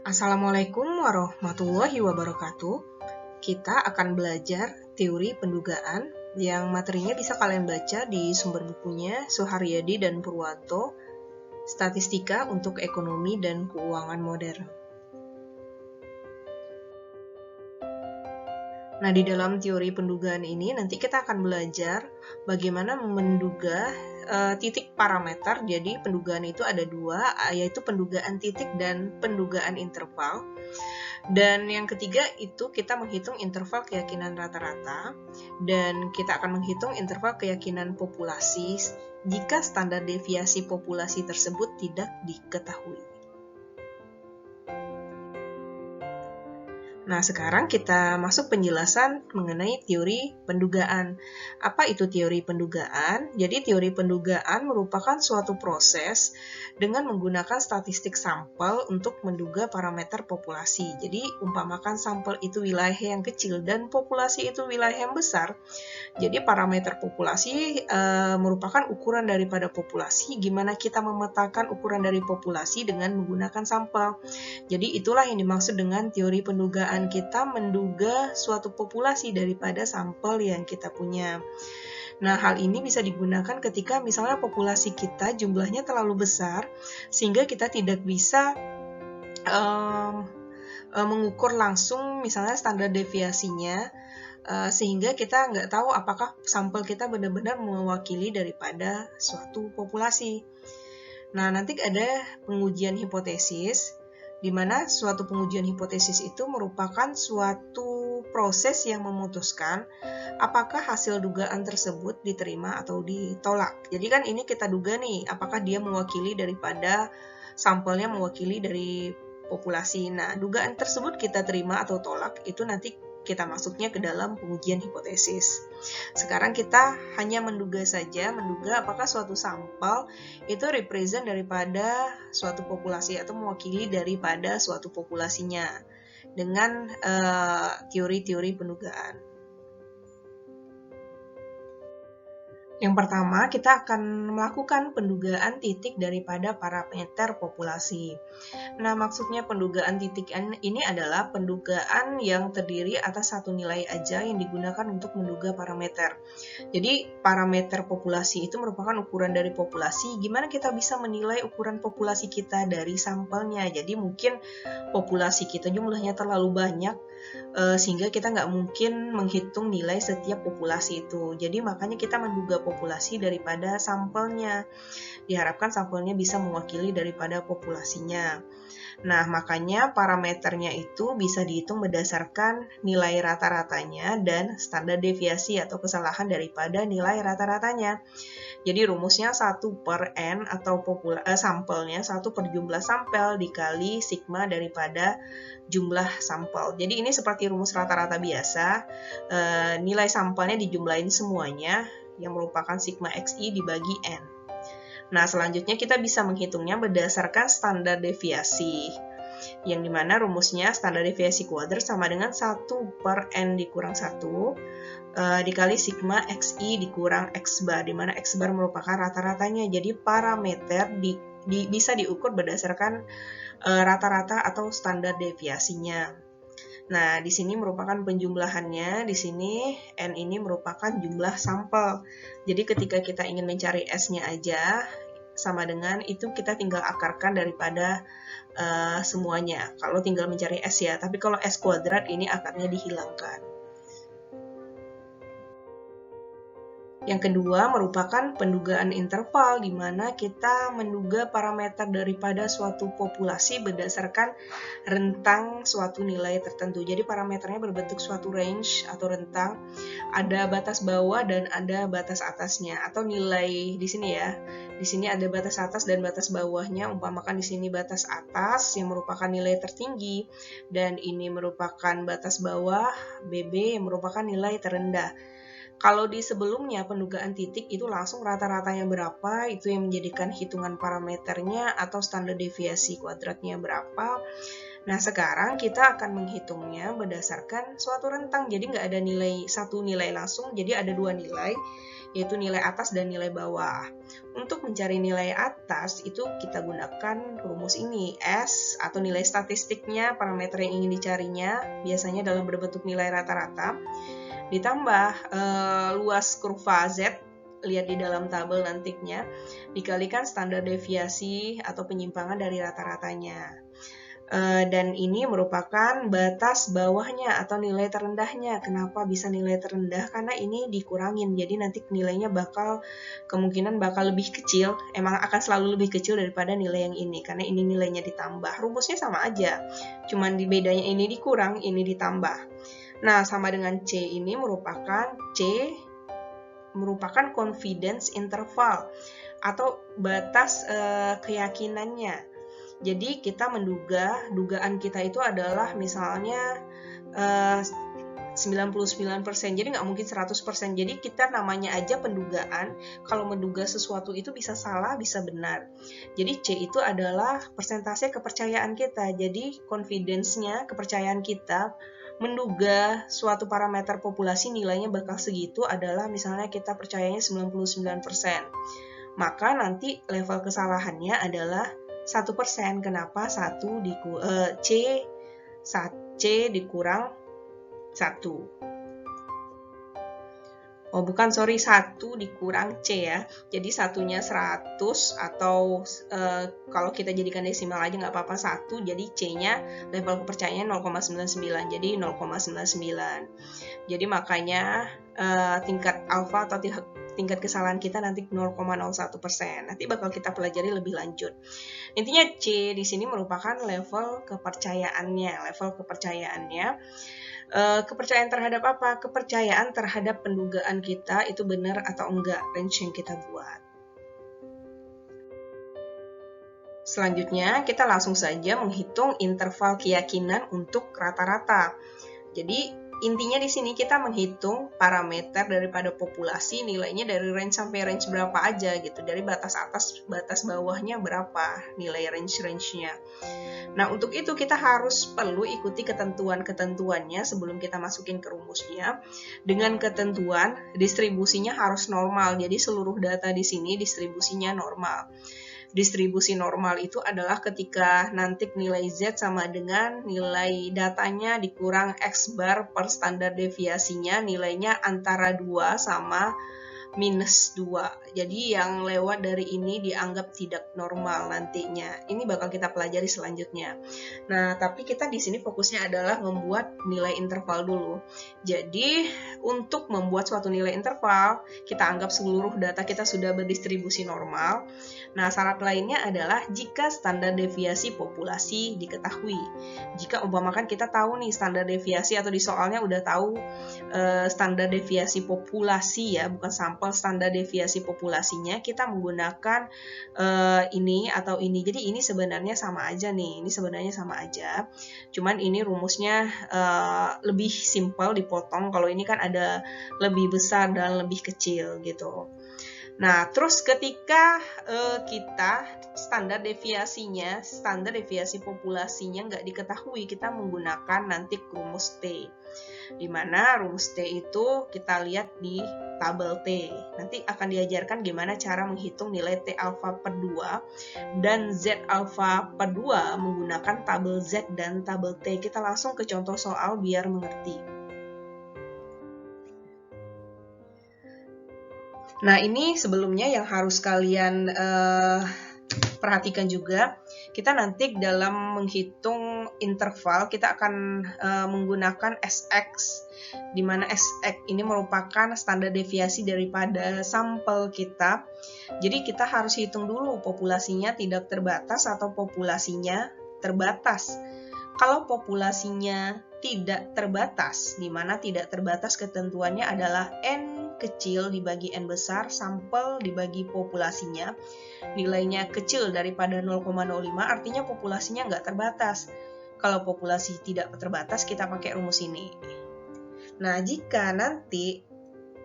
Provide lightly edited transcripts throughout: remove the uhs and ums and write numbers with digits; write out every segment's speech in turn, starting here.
Assalamualaikum warahmatullahi wabarakatuh. Kita akan belajar teori pendugaan yang materinya bisa kalian baca di sumber bukunya Suharyadi dan Purwanto, Statistika untuk Ekonomi dan Keuangan Modern. Nah, di dalam teori pendugaan ini nanti kita akan belajar bagaimana menduga titik parameter. Jadi pendugaan itu ada dua, yaitu pendugaan titik dan pendugaan interval. Dan yang ketiga itu kita menghitung interval keyakinan rata-rata, dan kita akan menghitung interval keyakinan populasi jika standar deviasi populasi tersebut tidak diketahui. Nah, sekarang kita masuk penjelasan mengenai teori pendugaan. Apa itu teori pendugaan? Jadi, teori pendugaan merupakan suatu proses dengan menggunakan statistik sampel untuk menduga parameter populasi. Jadi, umpamakan sampel itu wilayah yang kecil dan populasi itu wilayah yang besar. Jadi, parameter populasi merupakan ukuran daripada populasi. Gimana kita memetakan ukuran dari populasi dengan menggunakan sampel. Jadi, itulah yang dimaksud dengan teori pendugaan. Kita menduga suatu populasi daripada sampel yang kita punya. Nah, hal ini bisa digunakan ketika misalnya populasi kita jumlahnya terlalu besar sehingga kita tidak bisa mengukur langsung misalnya standar deviasinya, sehingga kita nggak tahu apakah sampel kita benar-benar mewakili daripada suatu populasi. Nah, nanti ada pengujian hipotesis, di mana suatu pengujian hipotesis itu merupakan suatu proses yang memutuskan apakah hasil dugaan tersebut diterima atau ditolak. Jadi kan ini kita duga nih, apakah dia mewakili daripada sampelnya mewakili dari populasi. Nah, dugaan tersebut kita terima atau tolak, itu nanti kita masuknya ke dalam pengujian hipotesis. Sekarang kita hanya menduga saja, menduga apakah suatu sampel itu represent daripada suatu populasi atau mewakili daripada suatu populasinya dengan teori-teori pendugaan. Yang pertama, kita akan melakukan pendugaan titik daripada parameter populasi. Nah, maksudnya pendugaan titik ini adalah pendugaan yang terdiri atas satu nilai aja yang digunakan untuk menduga parameter. Jadi, parameter populasi itu merupakan ukuran dari populasi. Gimana kita bisa menilai ukuran populasi kita dari sampelnya? Jadi, mungkin populasi kita jumlahnya terlalu banyak, sehingga kita nggak mungkin menghitung nilai setiap populasi itu. Jadi, makanya kita menduga populasi daripada sampelnya. Diharapkan sampelnya bisa mewakili daripada populasinya. Nah, makanya parameternya itu bisa dihitung berdasarkan nilai rata-ratanya dan standar deviasi atau kesalahan daripada nilai rata-ratanya. Jadi rumusnya 1/n atau sampelnya 1 per jumlah sampel dikali sigma daripada jumlah sampel. Jadi ini seperti rumus rata-rata biasa, nilai sampelnya dijumlahin semuanya yang merupakan sigma xi dibagi n. Nah, selanjutnya kita bisa menghitungnya berdasarkan standar deviasi, yang dimana rumusnya standar deviasi kuadrat sama dengan 1 per n dikurang 1 dikali sigma xi dikurang x bar, di mana x bar merupakan rata-ratanya. Jadi parameter bisa diukur berdasarkan rata-rata atau standar deviasinya. Nah, di sini merupakan penjumlahannya, di sini N ini merupakan jumlah sampel. Jadi ketika kita ingin mencari S-nya aja, sama dengan itu kita tinggal akarkan daripada semuanya. Kalau tinggal mencari S ya, tapi kalau S kuadrat ini akarnya dihilangkan. Yang kedua merupakan pendugaan interval, di mana kita menduga parameter daripada suatu populasi berdasarkan rentang suatu nilai tertentu. Jadi parameternya berbentuk suatu range atau rentang, ada batas bawah dan ada batas atasnya, atau nilai di sini ya. Di sini ada batas atas dan batas bawahnya. Umpamakan di sini batas atas yang merupakan nilai tertinggi, dan ini merupakan batas bawah BB yang merupakan nilai terendah. Kalau di sebelumnya pendugaan titik itu langsung rata-ratanya berapa, itu yang menjadikan hitungan parameternya atau standar deviasi kuadratnya berapa. Nah, sekarang kita akan menghitungnya berdasarkan suatu rentang. Jadi nggak ada satu nilai langsung, jadi ada dua nilai. yaitu nilai atas dan nilai bawah. Untuk mencari nilai atas itu kita gunakan rumus ini, S atau nilai statistiknya, parameter yang ingin dicarinya, biasanya dalam berbentuk nilai rata-rata, ditambah luas kurva Z, lihat di dalam tabel nantinya, dikalikan standar deviasi atau penyimpangan dari rata-ratanya. Dan ini merupakan batas bawahnya atau nilai terendahnya. Kenapa bisa nilai terendah? Karena ini dikurangin, jadi nanti nilainya kemungkinan bakal lebih kecil, emang akan selalu lebih kecil daripada nilai yang ini, karena ini nilainya ditambah. Rumusnya sama aja, cuman bedanya ini dikurang, ini ditambah. Nah, sama dengan C ini merupakan confidence interval atau batas keyakinannya. Jadi kita dugaan kita itu adalah misalnya 99%, jadi nggak mungkin 100%. Jadi kita namanya aja pendugaan, kalau menduga sesuatu itu bisa salah, bisa benar. Jadi C itu adalah persentase kepercayaan kita. Jadi confidence-nya, kepercayaan kita menduga suatu parameter populasi nilainya bakal segitu adalah misalnya kita percayanya 99%. Maka nanti level kesalahannya adalah 1%. Kenapa? C dikurang 1. Oh bukan, sorry, 1 dikurang C ya. Jadi satunya 100 atau kalau kita jadikan desimal aja nggak apa-apa 1. Jadi C-nya level kepercayaannya 0,99. Jadi 0,99. Jadi makanya tingkat alfa atau tingkat kesalahan kita nanti 0,01%. Nanti bakal kita pelajari lebih lanjut. Intinya C di sini merupakan level kepercayaannya. Kepercayaan terhadap apa? Kepercayaan terhadap pendugaan kita itu benar atau enggak, range yang kita buat. Selanjutnya, kita langsung saja menghitung interval keyakinan untuk rata-rata. Jadi, intinya di sini kita menghitung parameter daripada populasi, nilainya dari range sampai range berapa aja gitu. Dari batas atas, batas bawahnya berapa nilai range-nya. Nah, untuk itu kita perlu ikuti ketentuan-ketentuannya sebelum kita masukin ke rumusnya. Dengan ketentuan, distribusinya harus normal. Jadi seluruh data di sini distribusinya normal. Distribusi normal itu adalah ketika nanti nilai Z sama dengan nilai datanya dikurang X bar per standar deviasinya, nilainya antara 2 sama minus 2. Jadi yang lewat dari ini dianggap tidak normal nantinya. Ini bakal kita pelajari selanjutnya. Nah, tapi kita di sini fokusnya adalah membuat nilai interval dulu. Jadi, untuk membuat suatu nilai interval, kita anggap seluruh data kita sudah berdistribusi normal. Nah, syarat lainnya adalah jika standar deviasi populasi diketahui. Jika umpamakan kita tahu nih standar deviasi, atau di soalnya udah tahu standar deviasi populasi ya, bukan sampel, standar deviasi populasinya, kita menggunakan ini atau ini. Jadi ini sebenarnya sama aja nih, cuman ini rumusnya lebih simpel dipotong. Kalau ini kan ada lebih besar dan lebih kecil gitu. Nah, terus ketika kita standar deviasi populasinya nggak diketahui, kita menggunakan nanti rumus T. Di mana rumus T itu kita lihat di tabel T. Nanti akan diajarkan gimana cara menghitung nilai T alfa per 2 dan Z alfa per 2 menggunakan tabel Z dan tabel T. Kita langsung ke contoh soal biar mengerti. Nah, ini sebelumnya yang harus kalian perhatikan juga, kita nanti dalam menghitung interval, kita akan menggunakan SX, di mana SX ini merupakan standar deviasi daripada sampel kita. Jadi kita harus hitung dulu populasinya tidak terbatas atau populasinya terbatas. Kalau populasinya tidak terbatas, di mana tidak terbatas ketentuannya adalah N kecil dibagi N besar, sampel dibagi populasinya, nilainya kecil daripada 0,05, artinya populasinya nggak terbatas. Kalau populasi tidak terbatas, kita pakai rumus ini. Nah, jika nanti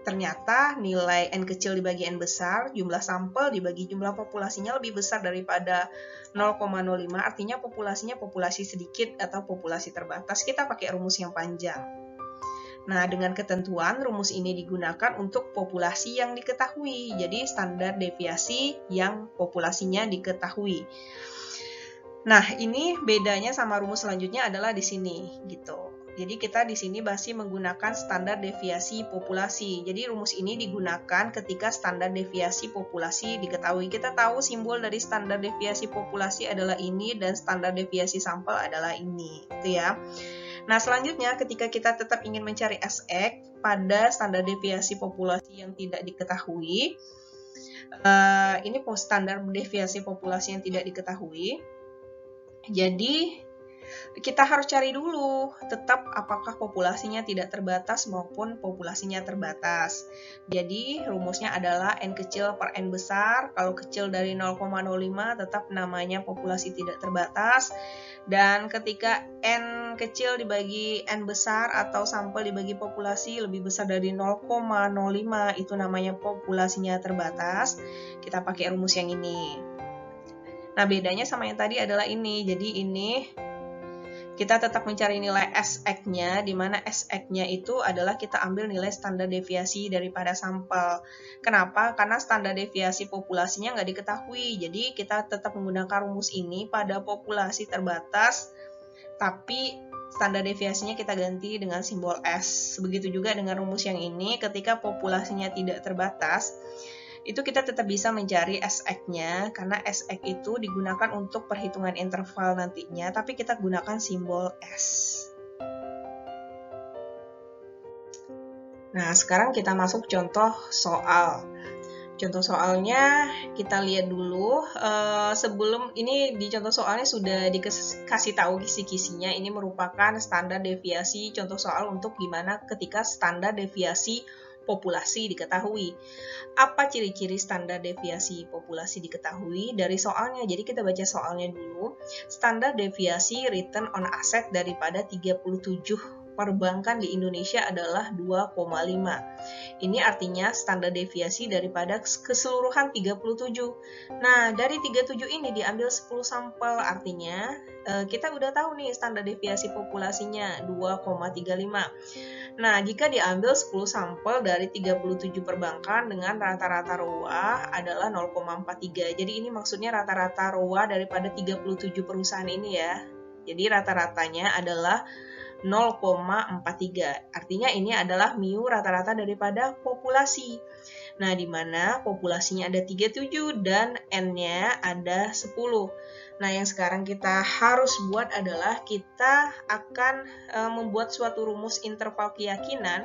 ternyata nilai N kecil dibagi N besar, jumlah sampel dibagi jumlah populasinya lebih besar daripada 0,05, artinya populasinya populasi sedikit atau populasi terbatas, kita pakai rumus yang panjang. Nah, dengan ketentuan rumus ini digunakan untuk populasi yang diketahui. Jadi standar deviasi yang populasinya diketahui. Nah, ini bedanya sama rumus selanjutnya adalah di sini gitu. Jadi kita di sini masih menggunakan standar deviasi populasi. Jadi rumus ini digunakan ketika standar deviasi populasi diketahui. Kita tahu simbol dari standar deviasi populasi adalah ini dan standar deviasi sampel adalah ini, gitu ya. Nah, selanjutnya ketika kita tetap ingin mencari SX pada standar deviasi populasi yang tidak diketahui, ini standar deviasi populasi yang tidak diketahui. Jadi kita harus cari dulu tetap apakah populasinya tidak terbatas maupun populasinya terbatas. Jadi rumusnya adalah N kecil per N besar. Kalau kecil dari 0,05 tetap namanya populasi tidak terbatas. Dan ketika N kecil dibagi N besar atau sampel dibagi populasi lebih besar dari 0,05 itu namanya populasinya terbatas. Kita pakai rumus yang ini. Nah, bedanya sama yang tadi adalah ini. Jadi ini kita tetap mencari nilai SX-nya, di mana SX-nya itu adalah kita ambil nilai standar deviasi daripada sampel. Kenapa? Karena standar deviasi populasinya nggak diketahui. Jadi kita tetap menggunakan rumus ini pada populasi terbatas, tapi standar deviasinya kita ganti dengan simbol S. Begitu juga dengan rumus yang ini, ketika populasinya tidak terbatas, itu kita tetap bisa mencari SX-nya, karena SX itu digunakan untuk perhitungan interval nantinya, tapi kita gunakan simbol S. Nah, sekarang kita masuk contoh soal. Contoh soalnya kita lihat dulu. Sebelum ini di contoh soalnya sudah dikasih tahu kisi-kisinya. Ini merupakan standar deviasi contoh soal untuk gimana ketika standar deviasi populasi diketahui. Apa ciri-ciri standar deviasi populasi diketahui dari soalnya? Jadi kita baca soalnya dulu. Standar deviasi return on asset daripada 37 perbankan di Indonesia adalah 2,5. Ini artinya standar deviasi daripada keseluruhan 37. Nah, dari 37 ini diambil 10 sampel, artinya kita udah tahu nih standar deviasi populasinya 2,35. Nah, jika diambil 10 sampel dari 37 perbankan dengan rata-rata ROA adalah 0,43. Jadi ini maksudnya rata-rata ROA daripada 37 perusahaan ini ya. Jadi rata-ratanya adalah 0,43. Artinya ini adalah mu rata-rata daripada populasi. Nah, di mana populasinya ada 37 dan N-nya ada 10. Nah, yang sekarang kita harus buat adalah kita akan membuat suatu rumus interval keyakinan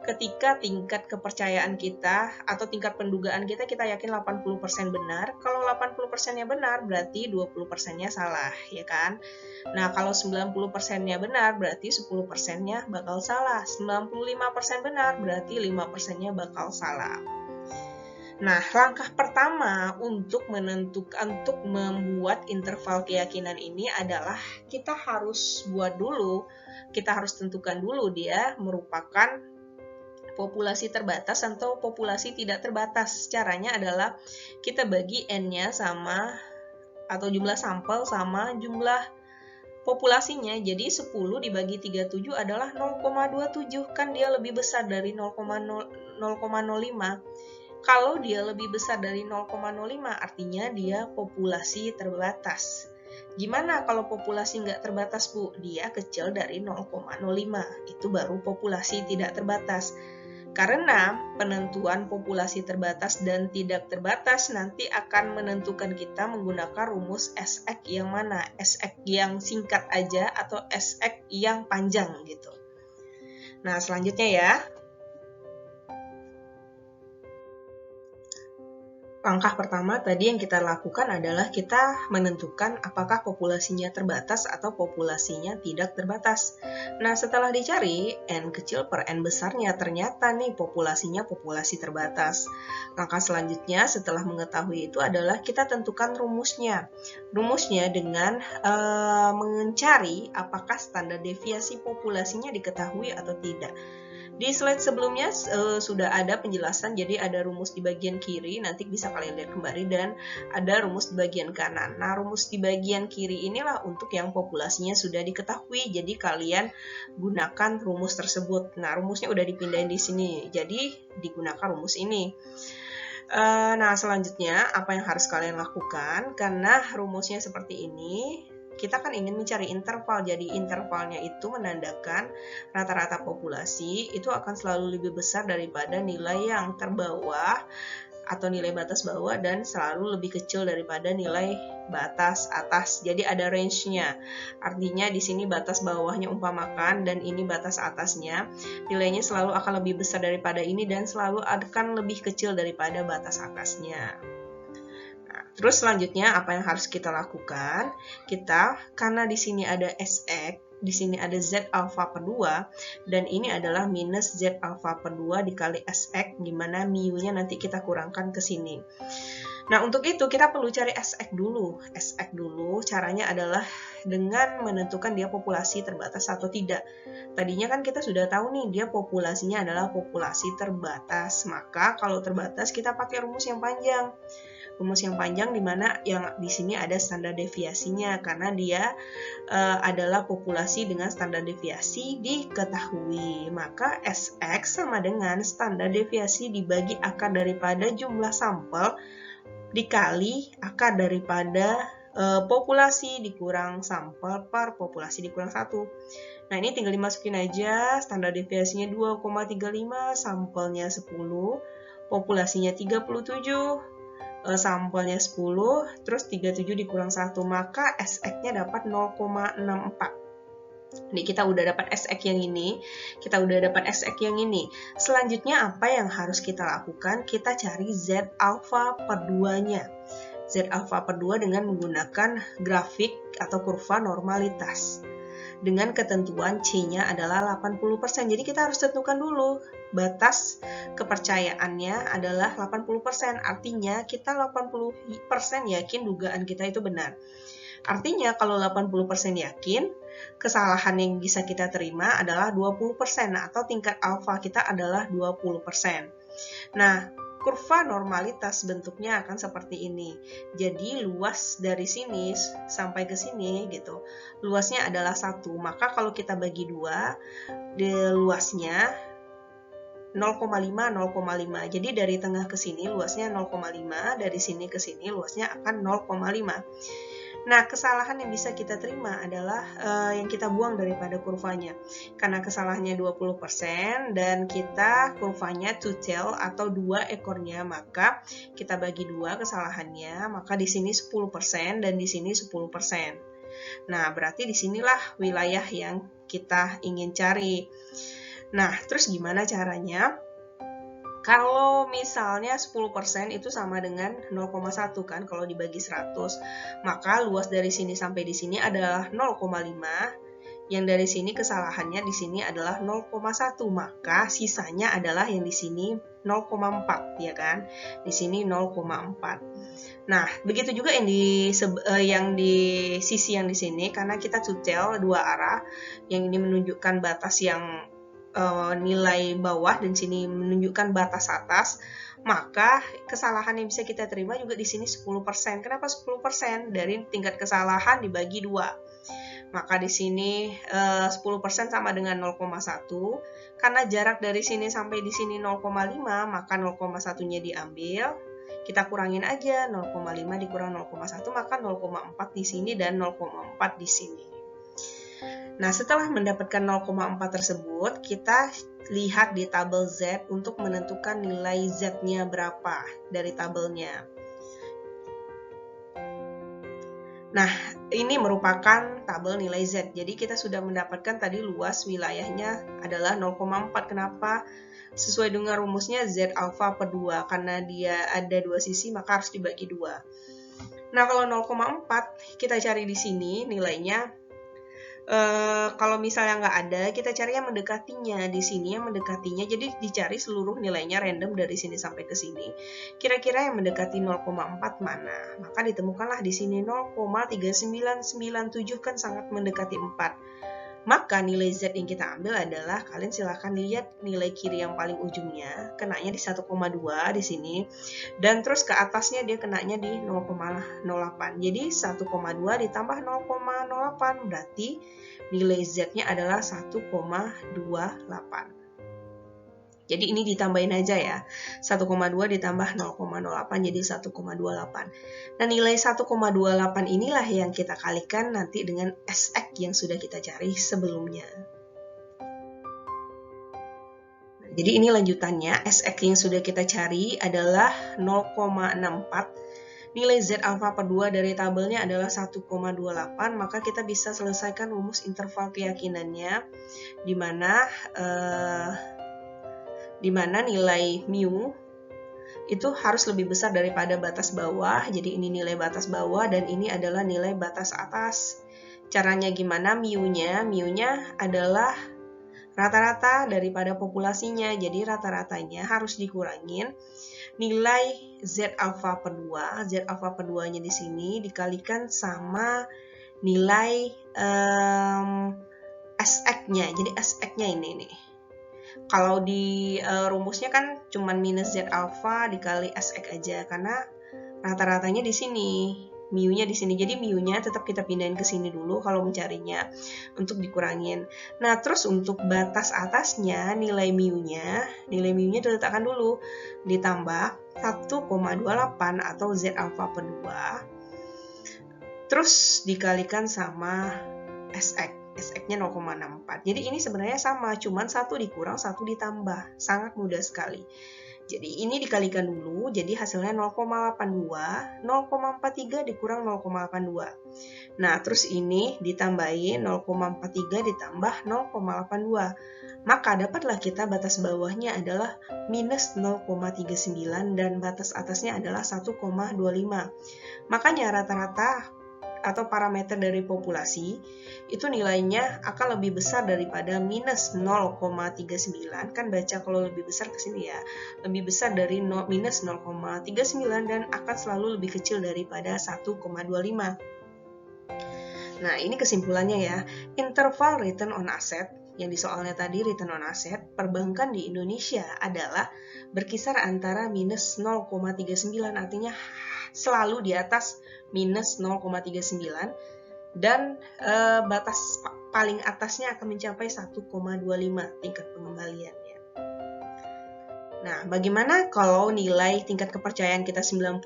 ketika tingkat kepercayaan kita atau tingkat pendugaan kita yakin 80% benar. Kalau 80%-nya benar berarti 20%-nya salah, ya kan? Nah, kalau 90%-nya benar berarti 10%-nya bakal salah. 95% benar berarti 5%-nya bakal salah. Nah, langkah pertama untuk membuat interval keyakinan ini adalah kita harus tentukan dulu dia merupakan populasi terbatas atau populasi tidak terbatas. Caranya adalah kita bagi N-nya sama atau jumlah sampel sama jumlah populasinya. Jadi 10 dibagi 37 adalah 0,27, kan dia lebih besar dari 0,05. Kalau dia lebih besar dari 0,05 artinya dia populasi terbatas. Gimana kalau populasi nggak terbatas, Bu? Dia kecil dari 0,05. Itu baru populasi tidak terbatas. Karena penentuan populasi terbatas dan tidak terbatas nanti akan menentukan kita menggunakan rumus SX yang mana? SX yang singkat aja atau SX yang panjang gitu. Nah, selanjutnya ya. Langkah pertama tadi yang kita lakukan adalah kita menentukan apakah populasinya terbatas atau populasinya tidak terbatas. Nah, setelah dicari N kecil per N besarnya, ternyata nih populasinya populasi terbatas. Langkah selanjutnya setelah mengetahui itu adalah kita tentukan rumusnya. Rumusnya dengan mencari apakah standar deviasi populasinya diketahui atau tidak. Di slide sebelumnya sudah ada penjelasan, jadi ada rumus di bagian kiri, nanti bisa kalian lihat kembali, dan ada rumus di bagian kanan. Nah, rumus di bagian kiri inilah untuk yang populasinya sudah diketahui, jadi kalian gunakan rumus tersebut. Nah, rumusnya udah dipindahin di sini, jadi digunakan rumus ini. Nah, selanjutnya apa yang harus kalian lakukan? Karena rumusnya seperti ini, kita kan ingin mencari interval, jadi intervalnya itu menandakan rata-rata populasi itu akan selalu lebih besar daripada nilai yang terbawah atau nilai batas bawah, dan selalu lebih kecil daripada nilai batas atas. Jadi ada range-nya. Artinya di sini batas bawahnya umpamakan dan ini batas atasnya, nilainya selalu akan lebih besar daripada ini dan selalu akan lebih kecil daripada batas atasnya. Nah, terus selanjutnya apa yang harus kita lakukan? Karena di sini ada Sx, di sini ada Z alpha per 2, dan ini adalah minus Z alpha per 2 dikali Sx, di mana mu-nya nanti kita kurangkan ke sini. Nah, untuk itu kita perlu cari Sx dulu. Sx dulu caranya adalah dengan menentukan dia populasi terbatas atau tidak. Tadinya kan kita sudah tahu nih, dia populasinya adalah populasi terbatas. Maka kalau terbatas kita pakai rumus yang panjang. Rumus yang panjang di mana yang di sini ada standar deviasinya, karena dia adalah populasi dengan standar deviasi diketahui. Maka Sx sama dengan standar deviasi dibagi akar daripada jumlah sampel dikali akar daripada populasi dikurang sampel per populasi dikurang 1. Nah, ini tinggal dimasukin aja. Standar deviasinya 2,35, sampelnya 10, populasinya 37, sampelnya 10, terus 37 dikurang 1, maka Sx-nya dapat 0,64. Ini kita udah dapat Sx yang ini, Selanjutnya apa yang harus kita lakukan? Kita cari Z alpha per 2-nya. Z alpha per 2 dengan menggunakan grafik atau kurva normalitas. Dengan ketentuan C-nya adalah 80%. Jadi kita harus tentukan dulu batas kepercayaannya adalah 80%. Artinya kita 80% yakin dugaan kita itu benar. Artinya kalau 80% yakin, kesalahan yang bisa kita terima adalah 20%, atau tingkat alfa kita adalah 20%. Nah, kurva normalitas bentuknya akan seperti ini. Jadi luas dari sini sampai ke sini gitu. Luasnya adalah 1. Maka kalau kita bagi 2, luasnya 0,5, 0,5. Jadi dari tengah ke sini luasnya 0,5, dari sini ke sini luasnya akan 0,5. Nah, kesalahan yang bisa kita terima adalah yang kita buang daripada kurvanya. Karena kesalahannya 20% dan kita kurvanya two tail atau 2 ekornya, maka kita bagi 2 kesalahannya, maka di sini 10% dan di sini 10%. Nah, berarti disinilah wilayah yang kita ingin cari. Nah, terus gimana caranya? Kalau misalnya 10% itu sama dengan 0,1 kan, kalau dibagi 100, maka luas dari sini sampai di sini adalah 0,5, yang dari sini kesalahannya di sini adalah 0,1, maka sisanya adalah yang di sini 0,4, ya kan? Di sini 0,4. Nah, begitu juga yang di sisi yang di sini, karena kita two tail, 2 arah, yang ini menunjukkan batas yang nilai bawah dan sini menunjukkan batas atas, maka kesalahan yang bisa kita terima juga di sini 10%. Kenapa 10%? Dari tingkat kesalahan dibagi 2. Maka di sini 10% sama dengan 0,1. Karena jarak dari sini sampai di sini 0,5, maka 0,1-nya diambil. Kita kurangin aja, 0,5 dikurang 0,1, maka 0,4 di sini dan 0,4 di sini. Nah, setelah mendapatkan 0,4 tersebut, kita lihat di tabel Z untuk menentukan nilai Z-nya berapa dari tabelnya. Nah, ini merupakan tabel nilai Z. Jadi kita sudah mendapatkan tadi luas wilayahnya adalah 0,4. Kenapa? Sesuai dengan rumusnya Z alpha per 2. Karena dia ada 2 sisi, maka harus dibagi 2. Nah, kalau 0,4 kita cari di sini nilainya. Kalau misalnya nggak ada, kita cari yang mendekatinya. Di sini yang mendekatinya, jadi dicari seluruh nilainya random dari sini sampai ke sini. Kira-kira yang mendekati 0,4 mana? Maka ditemukanlah di sini 0,3997, kan sangat mendekati 4. Maka nilai Z yang kita ambil adalah, kalian silahkan lihat nilai kiri yang paling ujungnya, kenanya di 1,2 di sini, dan terus ke atasnya dia kenanya di 0,08. Jadi 1,2 ditambah 0,08 berarti nilai Z-nya adalah 1,28. Jadi ini ditambahin aja ya, 1,2 ditambah 0,08 jadi 1,28. Nah nilai 1,28 inilah yang kita kalikan nanti dengan SX yang sudah kita cari sebelumnya. Jadi ini lanjutannya, SX yang sudah kita cari adalah 0,64. Nilai Z alfa per 2 dari tabelnya adalah 1,28, maka kita bisa selesaikan rumus interval keyakinannya, di mana nilai mu itu harus lebih besar daripada batas bawah. Jadi ini nilai batas bawah dan ini adalah nilai batas atas. Caranya gimana? Mu-nya adalah rata-rata daripada populasinya. Jadi rata-ratanya harus dikurangin nilai Z alfa per 2. Z alfa per 2-nya di sini dikalikan sama nilai SX-nya. Jadi SX-nya ini nih. Kalau di rumusnya kan cuma minus Z alfa dikali SX aja, karena rata-ratanya di sini, mu-nya di sini. Jadi mu-nya tetap kita pindahin ke sini dulu kalau mencarinya untuk dikurangin. Nah, terus untuk batas atasnya nilai mu-nya diletakkan dulu ditambah 1,28 atau Z alfa per 2. Terus dikalikan sama SX. SX-nya 0,64. Jadi ini sebenarnya sama, cuman 1 dikurang 1 ditambah. Sangat mudah sekali. Jadi ini dikalikan dulu, jadi hasilnya 0,82. 0,43 dikurang 0,82. Nah, terus ini ditambahin 0,43 ditambah 0,82. Maka dapatlah kita batas bawahnya adalah minus 0,39 dan batas atasnya adalah 1,25. Makanya rata-rata atau parameter dari populasi itu nilainya akan lebih besar daripada minus 0,39. Kan baca kalau lebih besar ke sini ya, lebih besar dari minus 0,39 dan akan selalu lebih kecil daripada 1,25. Nah, ini kesimpulannya ya. Interval return on asset yang di soalnya tadi, return on asset perbankan di Indonesia adalah berkisar antara minus 0,39, artinya selalu di atas minus 0,39, dan batas paling atasnya akan mencapai 1,25 tingkat pengembaliannya. Nah, bagaimana kalau nilai tingkat kepercayaan kita 90%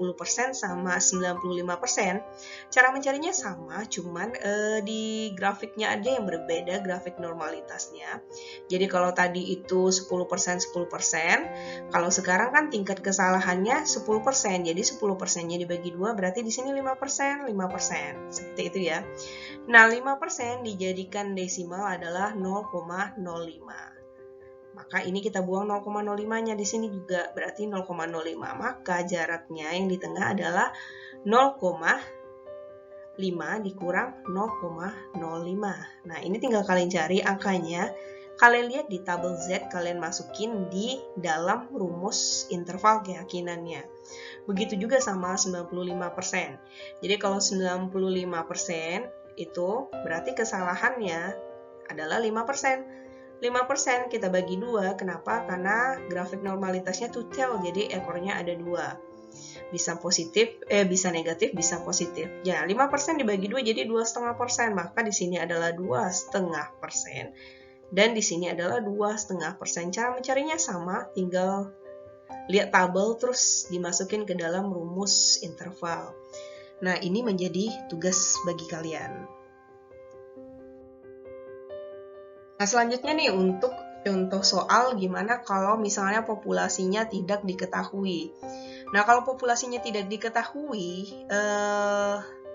sama 95%? Cara mencarinya sama, cuman di grafiknya ada yang berbeda, grafik normalitasnya. Jadi kalau tadi itu 10%, 10%, kalau sekarang kan tingkat kesalahannya 10%, jadi 10%-nya dibagi 2, berarti di sini 5%, 5%, seperti itu ya. Nah, 5% dijadikan desimal adalah 0,05. Maka ini kita buang 0,05-nya di sini juga, berarti 0,05. Maka jaraknya yang di tengah adalah 0,5 dikurang 0,05. Nah, ini tinggal kalian cari angkanya. Kalian lihat di tabel Z, kalian masukin di dalam rumus interval keyakinannya. Begitu juga sama 95%. Jadi kalau 95% itu berarti kesalahannya adalah 5%. 5% kita bagi 2, kenapa? Karena grafik normalitasnya two tail, jadi ekornya ada 2. Bisa positif, bisa negatif, bisa positif. Ya, 5% dibagi 2 jadi 2,5%, maka di sini adalah 2,5%. Dan di sini adalah 2,5%. Cara mencarinya sama, tinggal lihat tabel terus dimasukin ke dalam rumus interval. Nah, ini menjadi tugas bagi kalian. Nah, selanjutnya nih untuk contoh soal gimana kalau misalnya populasinya tidak diketahui. Nah, kalau populasinya tidak diketahui,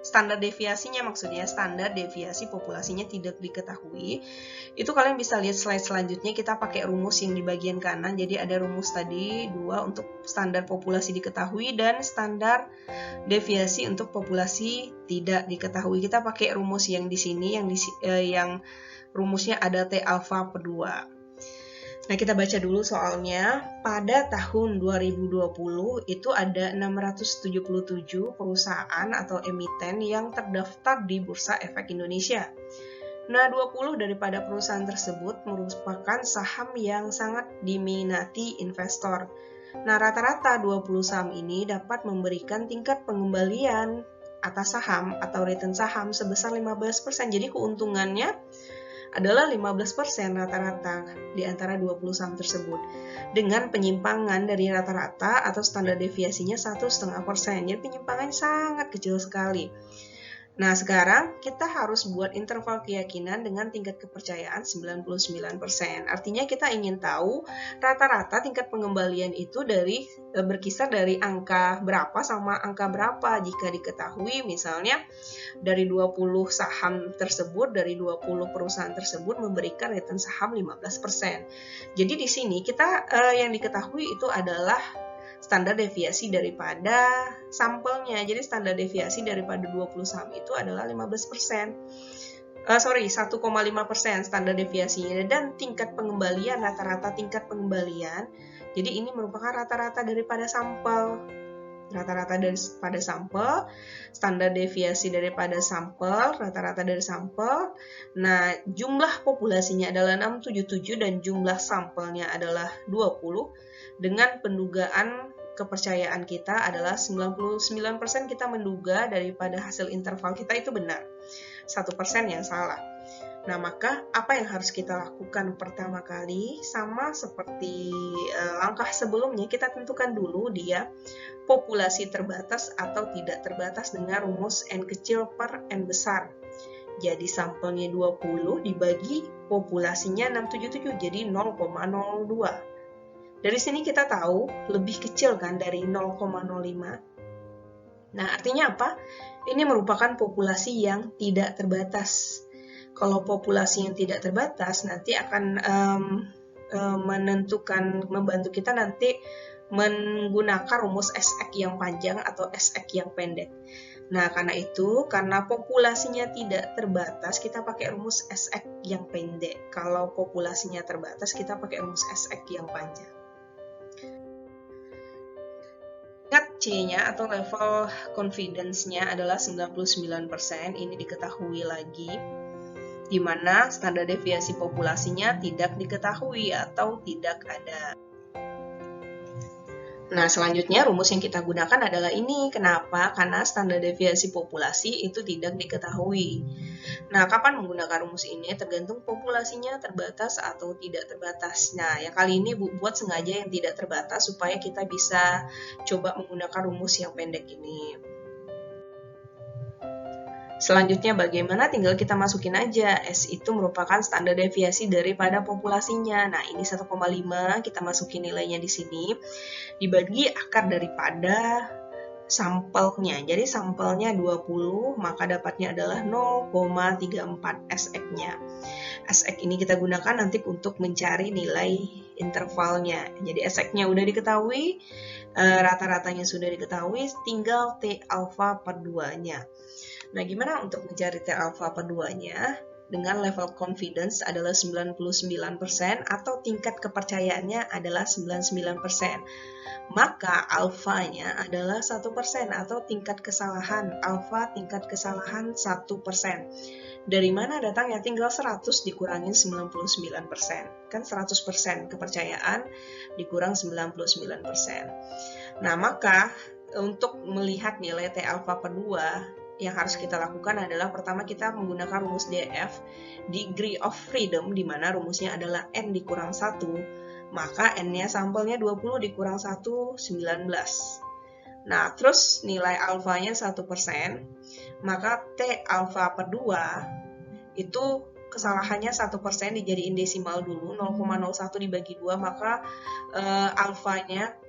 standar deviasinya maksudnya, standar deviasi populasinya tidak diketahui, itu kalian bisa lihat slide selanjutnya, kita pakai rumus yang di bagian kanan. Jadi ada rumus tadi 2 untuk standar populasi diketahui dan standar deviasi untuk populasi tidak diketahui. Kita pakai rumus yang di sini, yang rumusnya ada T alfa per 2. Nah, kita baca dulu soalnya. Pada tahun 2020 itu ada 677 perusahaan atau emiten yang terdaftar di Bursa Efek Indonesia. Nah, 20 daripada perusahaan tersebut merupakan saham yang sangat diminati investor. Nah, rata-rata 20 saham ini dapat memberikan tingkat pengembalian atas saham atau return saham sebesar 15%. Jadi keuntungannya adalah 15% rata-rata di antara 20 saham tersebut. Dengan penyimpangan dari rata-rata atau standar deviasinya 1,5%. Jadi penyimpangannya sangat kecil sekali. Nah, sekarang kita harus buat interval keyakinan dengan tingkat kepercayaan 99%. Artinya kita ingin tahu rata-rata tingkat pengembalian itu berkisar dari angka berapa sama angka berapa jika diketahui misalnya dari 20 saham tersebut, dari 20 perusahaan tersebut memberikan return saham 15%. Jadi di sini kita yang diketahui itu adalah standar deviasi daripada sampelnya. Jadi standar deviasi daripada 20 saham itu adalah 15%. 1,5% standar deviasinya, dan tingkat pengembalian, rata-rata tingkat pengembalian. Jadi ini merupakan rata-rata daripada sampel. Rata-rata daripada sampel, standar deviasi daripada sampel, rata-rata dari sampel. Nah, jumlah populasinya adalah 677 dan jumlah sampelnya adalah 20. Dengan pendugaan kepercayaan kita adalah 99% kita menduga daripada hasil interval kita itu benar. 1% yang salah. Nah, maka apa yang harus kita lakukan pertama kali? Sama seperti langkah sebelumnya, kita tentukan dulu dia populasi terbatas atau tidak terbatas dengan rumus N kecil per N besar. Jadi sampelnya 20 dibagi populasinya 677, jadi 0,02. Dari sini kita tahu lebih kecil kan dari 0,05. Nah, artinya apa? Ini merupakan populasi yang tidak terbatas. Kalau populasi yang tidak terbatas nanti akan membantu kita nanti menggunakan rumus SX yang panjang atau SX yang pendek. Nah, karena populasinya tidak terbatas, kita pakai rumus SX yang pendek. Kalau populasinya terbatas, kita pakai rumus SX yang panjang. C-nya atau level confidence-nya adalah 99%. Ini diketahui lagi, di mana standar deviasi populasinya tidak diketahui atau tidak ada. Nah, selanjutnya rumus yang kita gunakan adalah ini. Kenapa? Karena standar deviasi populasi itu tidak diketahui. Nah, kapan menggunakan rumus ini? Tergantung populasinya terbatas atau tidak terbatas. Nah, yang kali ini buat sengaja yang tidak terbatas supaya kita bisa coba menggunakan rumus yang pendek ini. Selanjutnya bagaimana? Tinggal kita masukin aja. S itu merupakan standar deviasi daripada populasinya. Nah, ini 1,5, kita masukin nilainya di sini. Dibagi akar daripada sampelnya. Jadi sampelnya 20, maka dapatnya adalah 0,34 SX-nya. SX ini kita gunakan nanti untuk mencari nilai intervalnya. Jadi SX-nya udah diketahui, rata-ratanya sudah diketahui, tinggal T alfa per 2-nya. Nah, gimana untuk mencari T alfa per 2-nya? Dengan level confidence adalah 99% atau tingkat kepercayaannya adalah 99%. Maka alfanya adalah 1% atau tingkat kesalahan. Alfa tingkat kesalahan 1%. Dari mana datangnya? Tinggal 100 dikurangin 99%. Kan 100% kepercayaan dikurang 99%. Nah, maka untuk melihat nilai T alfa per 2, yang harus kita lakukan adalah pertama kita menggunakan rumus DF, degree of freedom, di mana rumusnya adalah N dikurang 1, maka N-nya sampelnya 20 dikurang 1, 19. Nah, terus nilai alfanya 1%, maka T alfa per 2 itu kesalahannya 1% dijadiin desimal dulu, 0,01 dibagi 2, maka alfanya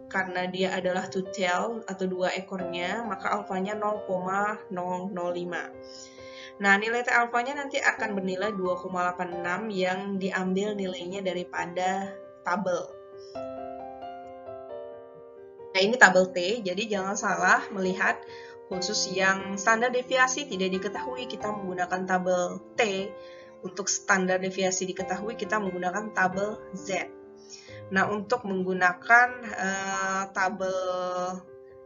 karena dia adalah two tail atau dua ekornya, maka alfanya 0,005. Nah, nilai T alfanya nanti akan bernilai 2,86 yang diambil nilainya daripada tabel. Nah, ini tabel T, jadi jangan salah melihat khusus yang standar deviasi tidak diketahui, kita menggunakan tabel T. Untuk standar deviasi diketahui, kita menggunakan tabel Z. Nah, untuk menggunakan tabel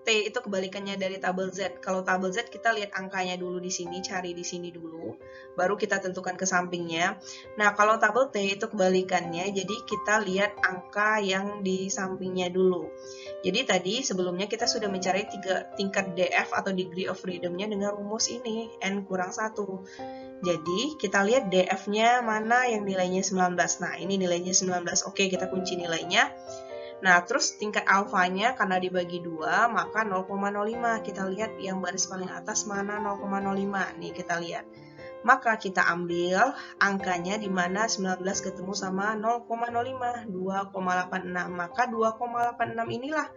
T T itu kebalikannya dari tabel Z. Kalau tabel Z kita lihat angkanya dulu di sini, cari di sini dulu, baru kita tentukan ke sampingnya. Nah, kalau tabel T itu kebalikannya, jadi kita lihat angka yang di sampingnya dulu. Jadi tadi sebelumnya kita sudah mencari tingkat DF atau degree of freedom-nya dengan rumus ini, N kurang 1. Jadi kita lihat DF-nya mana yang nilainya 19. Nah, ini nilainya 19. Oke, kita kunci nilainya. Nah, terus tingkat alfanya karena dibagi 2, maka 0,05. Kita lihat yang baris paling atas mana 0,05. Nih, kita lihat. Maka kita ambil angkanya di mana 19 ketemu sama 0,05, 2,86. Maka 2,86 inilah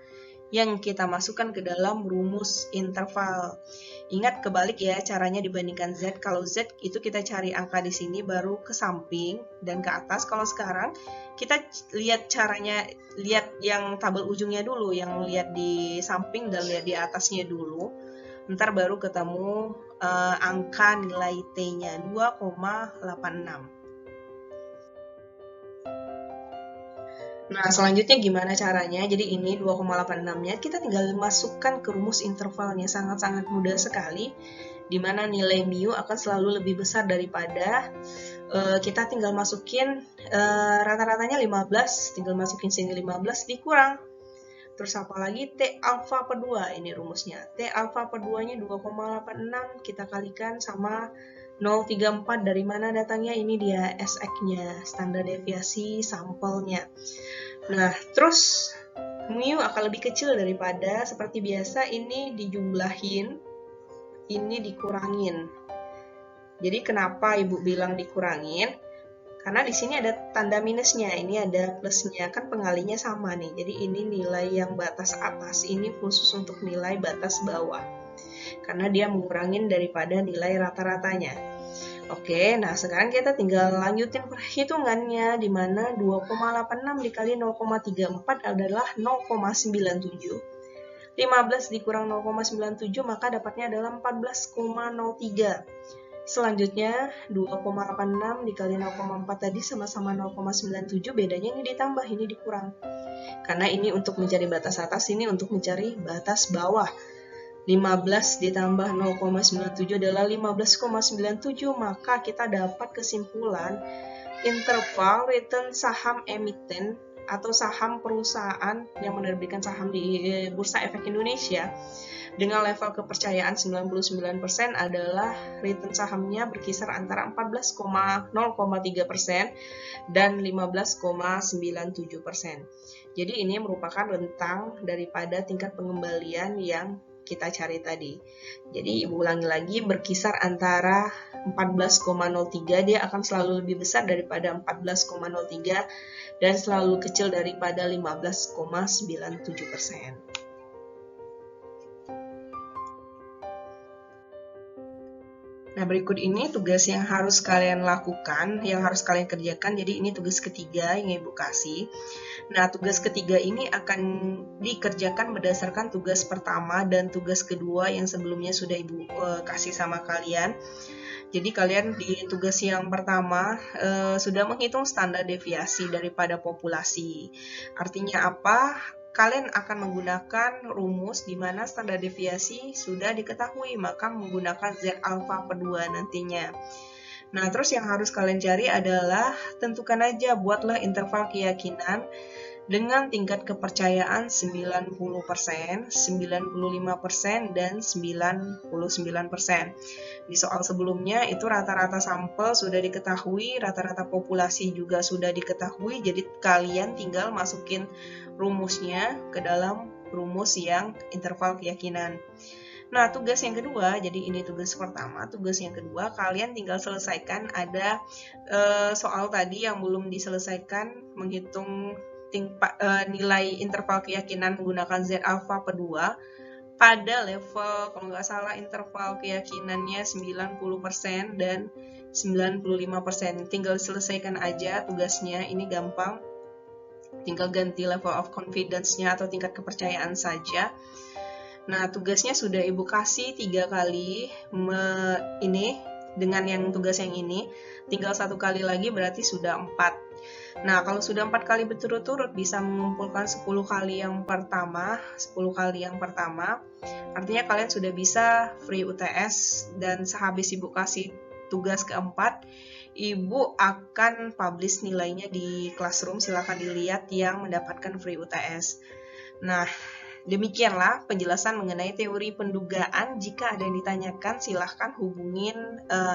yang kita masukkan ke dalam rumus interval. Ingat kebalik ya caranya dibandingkan Z. Kalau Z itu kita cari angka di sini baru ke samping dan ke atas. Kalau sekarang kita lihat caranya, lihat yang tabel ujungnya dulu, yang lihat di samping dan lihat di atasnya dulu. Ntar baru ketemu angka nilai T-nya 2,86. Nah, selanjutnya gimana caranya? Jadi ini 2,86-nya kita tinggal masukkan ke rumus intervalnya, sangat-sangat mudah sekali, di mana nilai mu akan selalu lebih besar daripada kita tinggal masukin rata-ratanya 15, tinggal masukin sini 15 dikurang. Terus apa lagi? T alfa per 2, ini rumusnya. T alfa per 2-nya 2,86, kita kalikan sama 0,34, dari mana datangnya? Ini dia SX-nya, standar deviasi sampelnya. Nah, terus mu akan lebih kecil daripada seperti biasa ini dijumlahin, ini dikurangin. Jadi kenapa Ibu bilang dikurangin? Karena di sini ada tanda minusnya, ini ada plusnya, kan pengalinya sama nih. Jadi ini nilai yang batas atas, ini khusus untuk nilai batas bawah. Karena dia mengurangin daripada nilai rata-ratanya. Oke, nah sekarang kita tinggal lanjutin perhitungannya, di mana 2,86 dikali 0,34 adalah 0,97. 15 dikurang 0,97 maka dapatnya adalah 14,03. Selanjutnya 2,86 dikali 0,4 tadi sama-sama 0,97, bedanya ini ditambah, ini dikurang. Karena ini untuk mencari batas atas, ini untuk mencari batas bawah. 15 ditambah 0,97 adalah 15,97, maka kita dapat kesimpulan interval return saham emiten atau saham perusahaan yang menerbitkan saham di Bursa Efek Indonesia dengan level kepercayaan 99% adalah return sahamnya berkisar antara 14,03% dan 15,97%. Jadi ini merupakan rentang daripada tingkat pengembalian yang kita cari tadi. Jadi Ibu ulangi lagi, berkisar antara 14,03, dia akan selalu lebih besar daripada 14,03 dan selalu kecil daripada 15,97%. Nah, berikut ini tugas yang harus kalian lakukan, yang harus kalian kerjakan. Jadi ini tugas ketiga yang Ibu kasih. Nah, tugas ketiga ini akan dikerjakan berdasarkan tugas pertama dan tugas kedua yang sebelumnya sudah Ibu kasih sama kalian. Jadi kalian di tugas yang pertama sudah menghitung standar deviasi daripada populasi. Artinya apa? Kalian akan menggunakan rumus di mana standar deviasi sudah diketahui, maka menggunakan Z alfa per 2 nantinya. Nah, terus yang harus kalian cari adalah tentukan aja, buatlah interval keyakinan dengan tingkat kepercayaan 90%, 95%, dan 99%. Di soal sebelumnya itu rata-rata sampel sudah diketahui, rata-rata populasi juga sudah diketahui, jadi kalian tinggal masukin rumusnya ke dalam rumus yang interval keyakinan. Nah, tugas yang kedua, jadi ini tugas pertama, tugas yang kedua kalian tinggal selesaikan, ada soal tadi yang belum diselesaikan, menghitung nilai interval keyakinan menggunakan Z alfa per 2 pada level, kalau nggak salah interval keyakinannya 90% dan 95%. Tinggal selesaikan aja tugasnya, ini gampang. Tinggal ganti level of confidence-nya atau tingkat kepercayaan saja. Nah, tugasnya sudah Ibu kasih 3 kali ini dengan yang tugas yang ini. Tinggal 1 kali lagi berarti sudah 4. Nah, kalau sudah 4 kali berturut-turut bisa mengumpulkan 10 kali yang pertama, 10 kali yang pertama, artinya kalian sudah bisa free UTS, dan sehabis Ibu kasih tugas keempat, Ibu akan publish nilainya di Classroom, silahkan dilihat yang mendapatkan free UTS. Nah, demikianlah penjelasan mengenai teori pendugaan. Jika ada yang ditanyakan, silahkan hubungin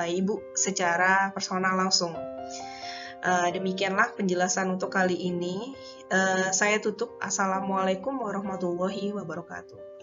Ibu secara personal langsung. Demikianlah penjelasan untuk kali ini. Saya tutup. Assalamualaikum warahmatullahi wabarakatuh.